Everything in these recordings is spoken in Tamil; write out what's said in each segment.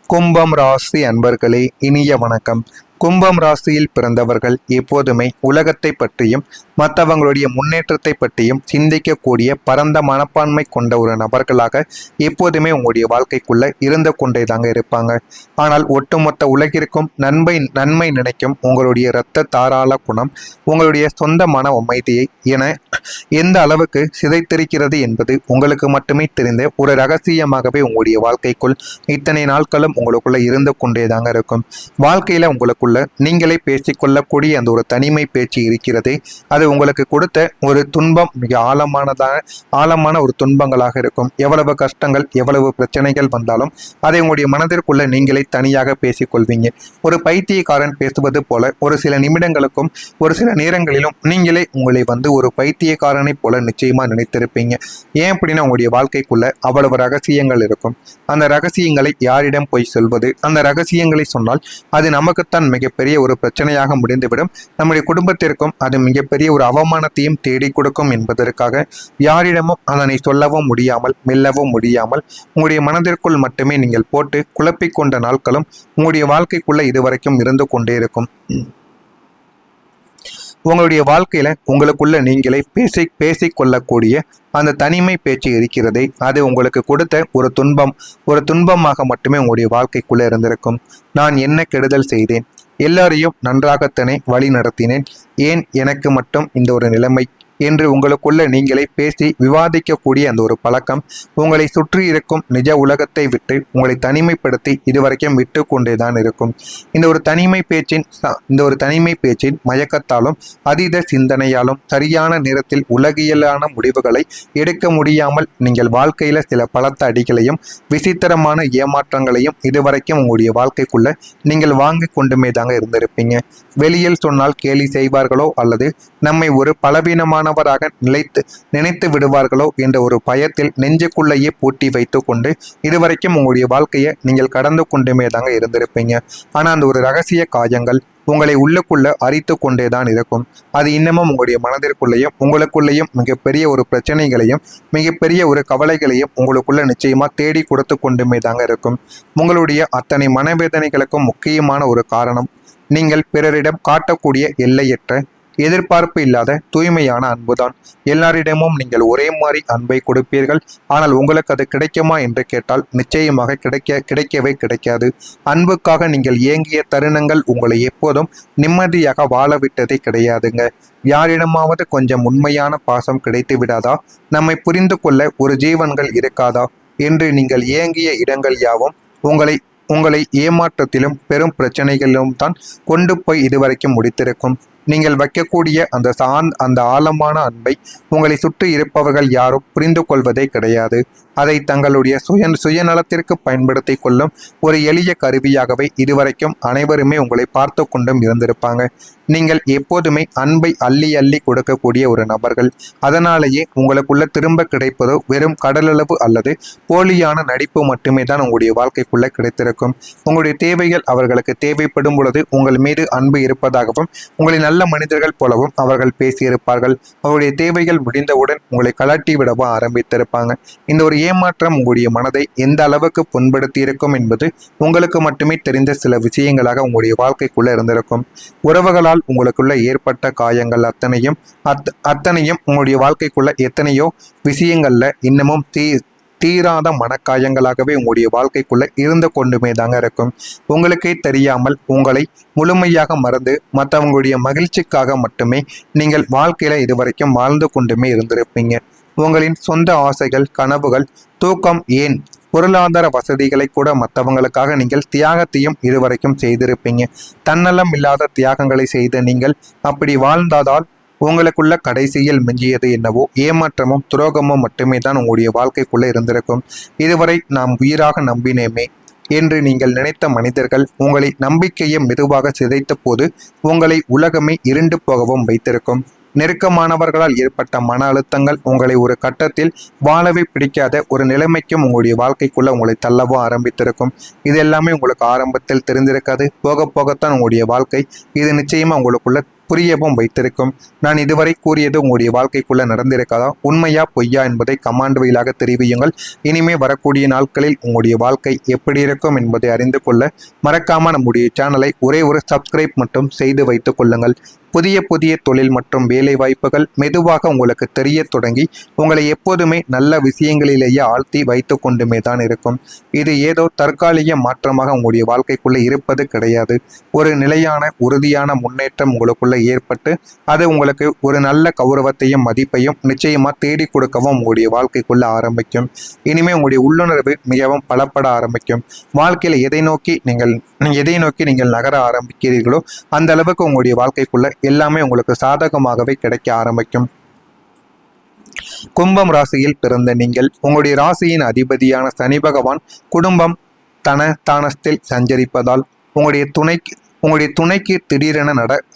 கும்பம் ராசி அன்பர்களே, இனிய வணக்கம். கும்பம் ராசியில் பிறந்தவர்கள் எப்போதுமே உலகத்தை பற்றியும் மற்றவங்களுடைய முன்னேற்றத்தை பற்றியும் சிந்திக்கக்கூடிய பரந்த மனப்பான்மை கொண்ட ஒரு நபர்களாக எப்போதுமே உங்களுடைய வாழ்க்கைக்குள்ள இருந்து கொண்டே தாங்க இருப்பாங்க. ஆனால் ஒட்டுமொத்த உலகிற்கும் நன்மை நினைக்கும் உங்களுடைய இரத்த தாராள குணம் உங்களுடைய சொந்த மன அமைதியை என எந்த அளவுக்கு சிதைத்திருக்கிறது என்பது உங்களுக்கு மட்டுமே தெரிந்த ஒரு ரகசியமாகவே உங்களுடைய வாழ்க்கைக்குள் இத்தனை நாட்களும் உங்களுக்குள்ள இருந்து கொண்டே தாங்க இருக்கும். வாழ்க்கையில உங்களுக்குள்ள நீங்களே பேசிக்கொள்ளக்கூடிய அந்த ஒரு தனிமை பேச்சு இருக்கிறது. அது உங்களுக்கு கொடுத்த ஒரு துன்பம் மிக ஆழமான ஒரு துன்பங்களாக இருக்கும். எவ்வளவு கஷ்டங்கள் எவ்வளவு பிரச்சனைகள் வந்தாலும் அதை உங்களுடைய மனதிற்குள்ள நீங்களே தனியாக பேசிக்கொள்வீங்க. ஒரு பைத்தியக்காரன் பேசுவது போல ஒரு சில நிமிடங்களுக்கும் ஒரு சில நேரங்களிலும் நீங்களே உங்களை ஒரு பைத்தியக்காரனை போல நிச்சயமா நினைத்திருப்பீங்க. ஏன் அப்படின்னா உங்களுடைய வாழ்க்கைக்குள்ள அவ்வளவு ரகசியங்கள் இருக்கும். அந்த ரகசியங்களை யாரிடம் போய் சொல்வது? அந்த ரகசியங்களை சொன்னால் அது நமக்குத்தான் மிகப்பெரிய ஒரு பிரச்சனையாக முடிந்துவிடும். நம்முடைய குடும்பத்திற்கும் அது மிகப்பெரிய ஒரு அவமானத்தையும் தேடி கொடுக்கும் என்பதற்காக யாரிடமும் அதனை சொல்லவும் முடியாமல் மெல்லவும் முடியாமல் உங்களுடைய மனதிற்குள் மட்டுமே நீங்கள் போட்டு குழப்பிக் கொண்ட நாட்களும் உங்களுடைய வாழ்க்கைக்குள்ள இதுவரைக்கும் இருந்து கொண்டே இருக்கும். உங்களுடைய வாழ்க்கையில உங்களுக்குள்ள நீங்களே பேசிக்கொள்ளக்கூடிய அந்த தனிமை பேச்சு இருக்கிறதே, அது உங்களுக்கு கொடுத்த ஒரு துன்பமாக மட்டுமே உங்களுடைய வாழ்க்கைக்குள்ள இருந்திருக்கும். நான் என்ன கெடுதல் செய்தேன்? எல்லாரையும் நன்றாகத்தானே வழி நடத்தினேன், ஏன் எனக்கு மட்டும் இந்த ஒரு நிலைமை என்று உங்களுக்குள்ள நீங்களே பேசி விவாதிக்கக்கூடிய அந்த ஒரு பழக்கம் உங்களை சுற்றி இருக்கும் நிஜ உலகத்தை விட்டு உங்களை தனிமைப்படுத்தி இதுவரைக்கும் விட்டு கொண்டேதான் இருக்கும். இந்த ஒரு தனிமை பேச்சின் மயக்கத்தாலும் அதீத சிந்தனையாலும் சரியான நேரத்தில் உலகியலான முடிவுகளை எடுக்க முடியாமல் நீங்கள் வாழ்க்கையில சில பலத்த அடிகளையும் விசித்திரமான ஏமாற்றங்களையும் இதுவரைக்கும் உங்களுடைய வாழ்க்கைக்குள்ள நீங்கள் வாங்கி கொண்டுமே தாங்க இருந்திருப்பீங்க. வெளியில் சொன்னால் கேலி செய்வார்களோ அல்லது நம்மை ஒரு பலவீனமானவராக நினைத்து விடுவார்களோ என்ற ஒரு பயத்தில் நெஞ்சுக்குள்ளேயே பூட்டி வைத்து கொண்டு இதுவரைக்கும் உங்களுடைய வாழ்க்கையை நீங்கள் கடந்து கொண்டுமே தாங்க இருந்திருப்பீங்க. ஆனா அந்த ஒரு ரகசிய காயங்கள் உங்களை உள்ளுக்குள்ள அரித்து கொண்டேதான் இருக்கும். அது இன்னமும் உங்களுடைய மனதிற்குள்ளேயும் உங்களுக்குள்ளேயும் மிகப்பெரிய ஒரு பிரச்சனைகளையும் மிகப்பெரிய ஒரு கவலைகளையும் உங்களுக்குள்ள நிச்சயமா தேடி கொடுத்து கொண்டுமே தாங்க இருக்கும். உங்களுடைய அத்தனை மனவேதனைகளுக்கும் முக்கியமான ஒரு காரணம் நீங்கள் பிறரிடம் காட்டக்கூடிய எல்லையற்ற எதிர்பார்ப்பு இல்லாத தூய்மையான அன்புதான். எல்லாரிடமும் நீங்கள் ஒரே மாதிரி அன்பை கொடுப்பீர்கள். ஆனால் உங்களுக்கு அது கிடைக்குமா என்று கேட்டால் நிச்சயமாக கிடைக்கவே கிடைக்காது. அன்புக்காக நீங்கள் ஏங்கிய தருணங்கள் உங்களை எப்போதும் நிம்மதியாக வாழ விட்டதே கிடையாதுங்க. யாரிடமாவது கொஞ்சம் உண்மையான பாசம் கிடைத்து விடாதா? நம்மை புரிந்து கொள்ள ஒரு ஜீவன்கள் இருக்காதா என்று நீங்கள் ஏங்கிய இடங்கள் யாவும் உங்களை ஏமாற்றத்திலும் பெரும் பிரச்சனைகளிலும் தான் கொண்டு போய் இதுவரைக்கும் முடித்திருக்கும். நீங்கள் வைக்கக்கூடிய அந்த ஆழமான அன்பை உங்களை சுற்றி இருப்பவர்கள் யாரும் புரிந்து கொள்வதே கிடையாது. அதை தங்களுடைய சுயநலத்திற்கு பயன்படுத்தி கொள்ளும் ஒரு எளிய கருவியாகவே இதுவரைக்கும் அனைவருமே உங்களை பார்த்து கொண்டும் இருந்திருப்பாங்க. நீங்கள் எப்போதுமே அன்பை அள்ளி அள்ளி கொடுக்கக்கூடிய ஒரு நபர்கள். அதனாலேயே உங்களுக்குள்ள திரும்ப கிடைப்பதோ வெறும் கடலளவு அல்லது போலியான நடிப்பு மட்டுமே தான் உங்களுடைய வாழ்க்கைக்குள்ள கிடைத்திருக்கும். உங்களுடைய தேவைகள் அவர்களுக்கு தேவைப்படும் பொழுது உங்கள் மீது அன்பு இருப்பதாகவும் உங்களை நல்ல மனிதர்கள் போலவும் அவர்கள் பேசியிருப்பார்கள். அவருடைய தேவைகள் முடிந்தவுடன் உங்களை கலட்டி விடவும் ஆரம்பித்திருப்பாங்க. இந்த ஒரு ஏமாற்றம் உங்களுடைய மனதை எந்த அளவுக்கு புண்படுத்தி இருக்கும் என்பது உங்களுக்கு மட்டுமே தெரிந்த சில விஷயங்களாக உங்களுடைய வாழ்க்கைக்குள்ள இருந்திருக்கும். உறவுகளால் உங்களுக்குள்ள ஏற்பட்ட காயங்கள் அத்தனையும் உங்களுடைய வாழ்க்கைக்குள்ள எத்தனையோ விஷயங்கள்ல இன்னமும் தீராத மனக்காயங்களாகவே உங்களுடைய வாழ்க்கைக்குள்ள இருந்து கொண்டுமே தாங்க இருக்கும். உங்களுக்கே தெரியாமல் உங்களை முழுமையாக மறந்து மற்றவங்களுடைய மகிழ்ச்சிக்காக மட்டுமே நீங்கள் வாழ்க்கையில இதுவரைக்கும் வாழ்ந்து கொண்டுமே இருந்திருப்பீங்க. உங்களின் சொந்த ஆசைகள், கனவுகள், தூக்கம், ஏன் பொருளாதார வசதிகளை கூட மற்றவங்களுக்காக நீங்கள் தியாகத்தையும் இதுவரைக்கும் செய்திருப்பீங்க. தன்னலம் இல்லாத தியாகங்களை செய்த நீங்கள் அப்படி வாழ்ந்ததால் உங்களுக்குள்ள கடைசியில் மிஞ்சியது என்னவோ ஏமாற்றமும் துரோகமும் மட்டுமே தான் உங்களுடைய வாழ்க்கைக்குள்ள இருந்திருக்கும். இதுவரை நாம் உயிராக நம்பினேமே என்று நீங்கள் நினைத்த மனிதர்கள் உங்களை நம்பிக்கையை மெதுவாக சிதைத்த போது உங்களை உலகமே இருண்டு போகவும் வைத்திருக்கும். நெருக்கமானவர்களால் ஏற்பட்ட மன அழுத்தங்கள் உங்களை ஒரு கட்டத்தில் வாழவே பிடிக்காத ஒரு நிலைமைக்கும் உங்களுடைய வாழ்க்கைக்குள்ள உங்களை தள்ளவும் ஆரம்பித்திருக்கும். இது எல்லாமே உங்களுக்கு ஆரம்பத்தில் தெரிந்திருக்காது. போக போகத்தான் உங்களுடைய வாழ்க்கை இது நிச்சயமா உங்களுக்குள்ள புரியவும் வைத்திருக்கும். நான் இதுவரை கூறியது உங்களுடைய வாழ்க்கைக்குள்ள நடந்திருக்காதா, உண்மையா பொய்யா என்பதை கமாண்ட் வழியாக தெரிவியுங்கள். இனிமே வரக்கூடிய நாட்களில் உங்களுடைய வாழ்க்கை எப்படி இருக்கும் என்பதை அறிந்து கொள்ள மறக்காம நம்முடைய சேனலை ஒரே ஒரு சப்ஸ்கிரைப் மட்டும் செய்து வைத்துக் கொள்ளுங்கள். புதிய புதிய தொழில் மற்றும் வேலை வாய்ப்புகள் மெதுவாக உங்களுக்கு தெரிய தொடங்கி உங்களை எப்போதுமே நல்ல விஷயங்களிலேயே ஆழ்த்தி வைத்து கொண்டுமே தான் இருக்கும். இது ஏதோ தற்காலிக மாற்றமாக உங்களுடைய வாழ்க்கைக்குள்ளே இருப்பது கிடையாது. ஒரு நிலையான உறுதியான முன்னேற்றம் உங்களுக்குள்ள ஏற்பட்டு அது உங்களுக்கு ஒரு நல்ல கௌரவத்தையும் மதிப்பையும் நிச்சயமா தேடி கொடுக்கவும் உங்களுடைய வாழ்க்கைக்குள்ள ஆரம்பிக்கும். இனிமே உங்களுடைய உள்ளுணர்வு மிகவும் பலப்பட ஆரம்பிக்கும். வாழ்க்கையில் எதை நோக்கி நீங்கள் நகர ஆரம்பிக்கிறீர்களோ அந்த அளவுக்கு உங்களுடைய வாழ்க்கைக்குள்ள எல்லாமே உங்களுக்கு சாதகமாகவே கிடைக்க ஆரம்பிக்கும். கும்பம் ராசியில் பிறந்த நீங்கள் உங்களுடைய ராசியின் அதிபதியான சனி பகவான் குடும்பம் தனஸ்தானத்தில் சஞ்சரிப்பதால் உங்களுடைய துணைக்கு திடீரென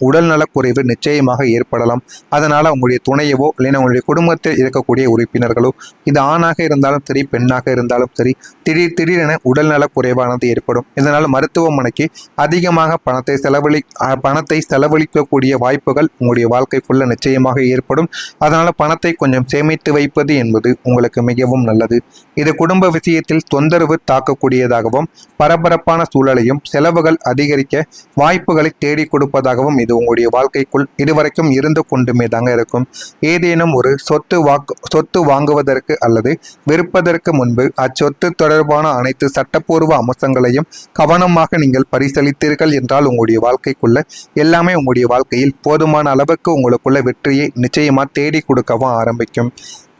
உடல் நலக்குறைவு நிச்சயமாக ஏற்படலாம். அதனால உங்களுடைய துணையவோ இல்லைன்னா உங்களுடைய குடும்பத்தில் இருக்கக்கூடிய உறுப்பினர்களோ, இது ஆணாக இருந்தாலும் சரி பெண்ணாக இருந்தாலும் சரி, திடீரென உடல் நலக்குறைவானது ஏற்படும். இதனால் மருத்துவமனைக்கு அதிகமாக பணத்தை செலவழிக்கக்கூடிய வாய்ப்புகள் உங்களுடைய வாழ்க்கைக்குள்ள நிச்சயமாக ஏற்படும். அதனால பணத்தை கொஞ்சம் சேமித்து வைப்பது என்பது உங்களுக்கு மிகவும் நல்லது. இது குடும்ப விஷயத்தில் தொந்தரவு தாக்கக்கூடியதாகவும் பரபரப்பான சூழலையும் செலவுகள் அதிகரிக்க வாய்ப்புகளை தேடி கொடுப்பதாகவும் இது உங்களுடைய வாழ்க்கைக்குள் இதுவரைக்கும் இருந்து கொண்டுமே தாங்க இருக்கும். ஏதேனும் ஒரு சொத்து வாங்குவதற்கு அல்லது விற்பதற்கு முன்பு அச்சொத்து தொடர்பான அனைத்து சட்டப்பூர்வ அம்சங்களையும் கவனமாக நீங்கள் பரிசீலித்தீர்கள் என்றால் உங்களுடைய வாழ்க்கைக்குள்ள எல்லாமே உங்களுடைய வாழ்க்கையில் போதுமான அளவுக்கு உங்களுக்குள்ள வெற்றியை நிச்சயமா தேடி கொடுக்கவும் ஆரம்பிக்கும்.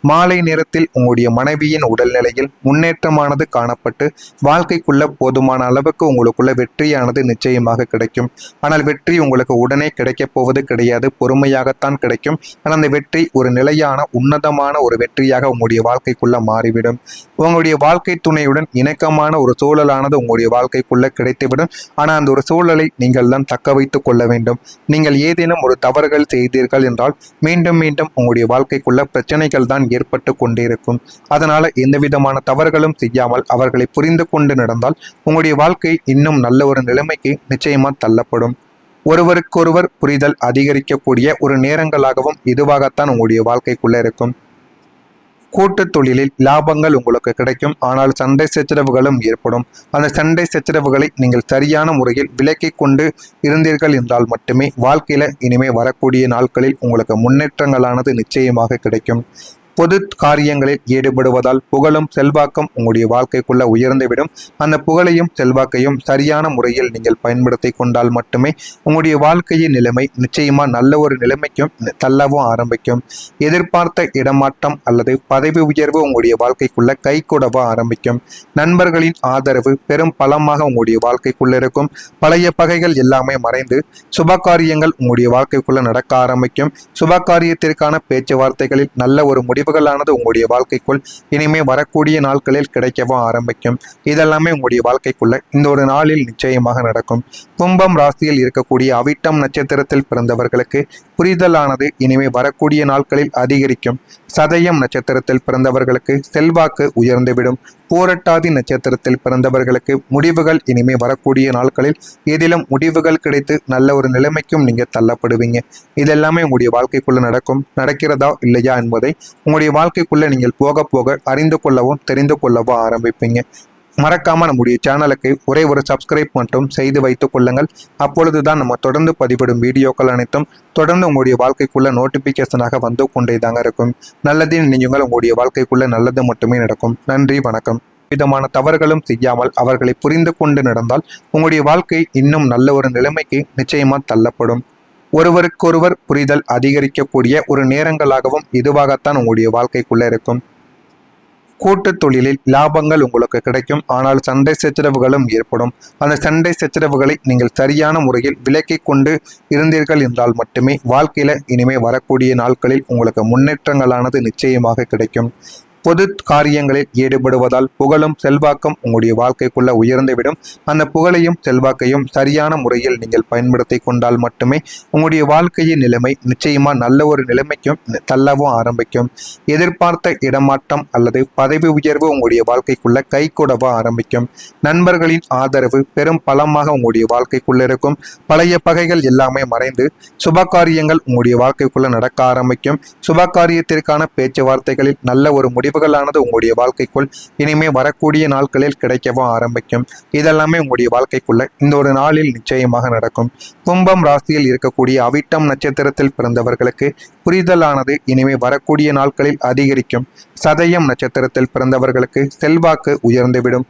மாலை நேரத்தில் உங்களுடைய மனைவியின் உடல்நிலையில் முன்னேற்றமானது காணப்பட்டு வாழ்க்கைக்குள்ள போதுமான அளவுக்கு உங்களுக்குள்ள வெற்றியானது நிச்சயமாக கிடைக்கும். ஆனால் வெற்றி உங்களுக்கு உடனே கிடைக்கப் போவது கிடையாது, பொறுமையாகத்தான் கிடைக்கும். ஆனால் அந்த வெற்றி ஒரு நிலையான உன்னதமான ஒரு வெற்றியாக உங்களுடைய வாழ்க்கைக்குள்ள மாறிவிடும். உங்களுடைய வாழ்க்கை துணையுடன் இணக்கமான ஒரு சூழலானது உங்களுடைய வாழ்க்கைக்குள்ள கிடைத்துவிடும். ஆனால் அந்த ஒரு சூழலை நீங்கள் தான் தக்க வைத்துக் கொள்ள வேண்டும். நீங்கள் ஏதேனும் ஒரு தவறுகள் செய்தீர்கள் என்றால் மீண்டும் மீண்டும் உங்களுடைய வாழ்க்கைக்குள்ள பிரச்சனைகள் தான் ஏற்பட்டு கொண்டிருக்கும். அதனால எந்த விதமான தவறுகளும் செய்யாமல் அவர்களை புரிந்து கொண்டு நடந்தால் உங்களுடைய வாழ்க்கை இன்னும் நல்ல ஒரு நிலைமைக்கு நிச்சயமா தள்ளப்படும். ஒருவருக்கொருவர் புரிதல் அதிகரிக்கக்கூடிய ஒரு நேரங்களாகவும் இதுவாகத்தான் உங்களுடைய வாழ்க்கைக்குள்ள இருக்கும். கூட்டு தொழிலில் லாபங்கள் உங்களுக்கு கிடைக்கும். ஆனால் சண்டை சச்சரவுகளும் ஏற்படும். அந்த சண்டை சச்சரவுகளை நீங்கள் சரியான முறையில் விலக்கி கொண்டு இருந்தீர்கள் என்றால் மட்டுமே வாழ்க்கையில இனிமே வரக்கூடிய நாட்களில் உங்களுக்கு முன்னேற்றங்களானது நிச்சயமாக கிடைக்கும். பொது காரியங்களில் ஈடுபடுவதால் புகழும் செல்வாக்கும் உங்களுடைய வாழ்க்கைக்குள்ள உயர்ந்துவிடும். அந்த புகழையும் செல்வாக்கையும் சரியான முறையில் நீங்கள் பயன்படுத்தி கொண்டால் மட்டுமே உங்களுடைய வாழ்க்கையின் நிலைமை நிச்சயமா நல்ல ஒரு நிலைமைக்கும் தள்ளவும் ஆரம்பிக்கும். எதிர்பார்த்த இடமாற்றம் அல்லது பதவி உயர்வு உங்களுடைய வாழ்க்கைக்குள்ள கை கூடவ ஆரம்பிக்கும். நண்பர்களின் ஆதரவு பெரும் பலமாக உங்களுடைய வாழ்க்கைக்குள்ள இருக்கும். பழைய பகைகள் எல்லாமே மறைந்து சுபகாரியங்கள் உங்களுடைய வாழ்க்கைக்குள்ள நடக்க ஆரம்பிக்கும். சுபகாரியத்திற்கான பேச்சுவார்த்தைகளில் நல்ல ஒரு முடிவுகளானது உங்களுடைய வாழ்க்கைக்குள் இனிமே வரக்கூடிய நாட்களில் கிடைக்கவும் ஆரம்பிக்கும். இதெல்லாமே உங்களுடைய வாழ்க்கைக்குள்ள இந்த ஒரு நாளில் நிச்சயமாக நடக்கும். கும்பம் ராசியில் இருக்கக்கூடிய அவிட்டம் நட்சத்திரத்தில் பிறந்தவர்களுக்கு புரிதலானது இனிமே வரக்கூடிய நாட்களில் அதிகரிக்கும். சதயம் நட்சத்திரத்தில் பிறந்தவர்களுக்கு செல்வாக்கு உயர்ந்துவிடும். பூரட்டாதி நட்சத்திரத்தில் பிறந்தவர்களுக்கு முடிவுகள் இனிமே வரக்கூடிய நாட்களில் எதிலும் முடிவுகள் கிடைத்து நல்ல ஒரு நிலைமைக்கும் நீங்க தள்ளப்படுவீங்க. இதெல்லாமே உங்களுடைய வாழ்க்கைக்குள்ள நடக்கிறதா இல்லையா என்பதை உங்களுடைய வாழ்க்கைக்குள்ள நீங்கள் போக போக அறிந்து கொள்ளவும் தெரிந்து கொள்ளவும் ஆரம்பிப்பீங்க. மறக்காம நம்முடைய சேனலுக்கு ஒரே ஒரு சப்ஸ்கிரைப் மட்டும் செய்து வைத்துக் கொள்ளுங்கள். அப்பொழுதுதான் நம்ம தொடர்ந்து பதிவிடும் வீடியோக்கள் அனைத்தும் தொடர்ந்து உங்களுடைய வாழ்க்கைக்குள்ள நோட்டிபிகேஷனாக வந்து கொண்டே தாங்க இருக்கும். நல்லதே நினையுங்கள், உங்களுடைய வாழ்க்கைக்குள்ள நல்லது மட்டுமே நடக்கும். நன்றி, வணக்கம். விதமான தவறுகளும் செய்யாமல் அவர்களை புரிந்து கொண்டு நடந்தால் உங்களுடைய வாழ்க்கை இன்னும் நல்ல ஒரு நிலைமைக்கு நிச்சயமா தள்ளப்படும். ஒருவருக்கொருவர் புரிதல் அதிகரிக்கக்கூடிய ஒரு நேரங்களாகவும் இதுவாகத்தான் உங்களுடைய வாழ்க்கைக்குள்ள இருக்கும். கூட்டு தொழிலில் லாபங்கள் உங்களுக்கு கிடைக்கும். ஆனால் சண்டை சச்சரவுகளும் ஏற்படும். அந்த சண்டை சச்சரவுகளை நீங்கள் சரியான முறையில் விலக்கி கொண்டு இருந்தீர்கள் என்றால் மட்டுமே வாழ்க்கையில இனிமே வரக்கூடிய நாட்களில் உங்களுக்கு முன்னேற்றங்களானது நிச்சயமாக கிடைக்கும். பொது காரியங்களில் ஈடுபடுவதால் புகழும் செல்வாக்கும் உங்களுடைய வாழ்க்கைக்குள்ள உயர்ந்துவிடும். அந்த புகழையும் செல்வாக்கையும் சரியான முறையில் நீங்கள் பயன்படுத்தி கொண்டால் மட்டுமே உங்களுடைய வாழ்க்கையின் நிலைமை நிச்சயமா நல்ல ஒரு நிலைமைக்கும் தள்ளவும் ஆரம்பிக்கும். எதிர்பார்த்த இடமாற்றம் அல்லது பதவி உயர்வு உங்களுடைய வாழ்க்கைக்குள்ள கைகூடவ ஆரம்பிக்கும். நண்பர்களின் ஆதரவு பெரும் பலமாக உங்களுடைய வாழ்க்கைக்குள்ள இருக்கும். பழைய பகைகள் எல்லாமே மறைந்து சுபகாரியங்கள் உங்களுடைய வாழ்க்கைக்குள்ள நடக்க ஆரம்பிக்கும். சுபகாரியத்திற்கான பேச்சுவார்த்தைகளில் நல்ல ஒரு முடிவுகளானது உங்களுடைய வாழ்க்கைக்குள் இனிமே வரக்கூடிய நாட்களில் கிடைக்கவும் ஆரம்பிக்கும். இதெல்லாமே உங்களுடைய வாழ்க்கைக்குள்ள இந்த ஒரு நாளில் நிச்சயமாக நடக்கும். கும்பம் ராசியில் இருக்கக்கூடிய அவிட்டம் நட்சத்திரத்தில் பிறந்தவர்களுக்கு புரிதலானது இனிமே வரக்கூடிய நாட்களில் அதிகரிக்கும். சதயம் நட்சத்திரத்தில் பிறந்தவர்களுக்கு செல்வாக்கு உயர்ந்துவிடும்.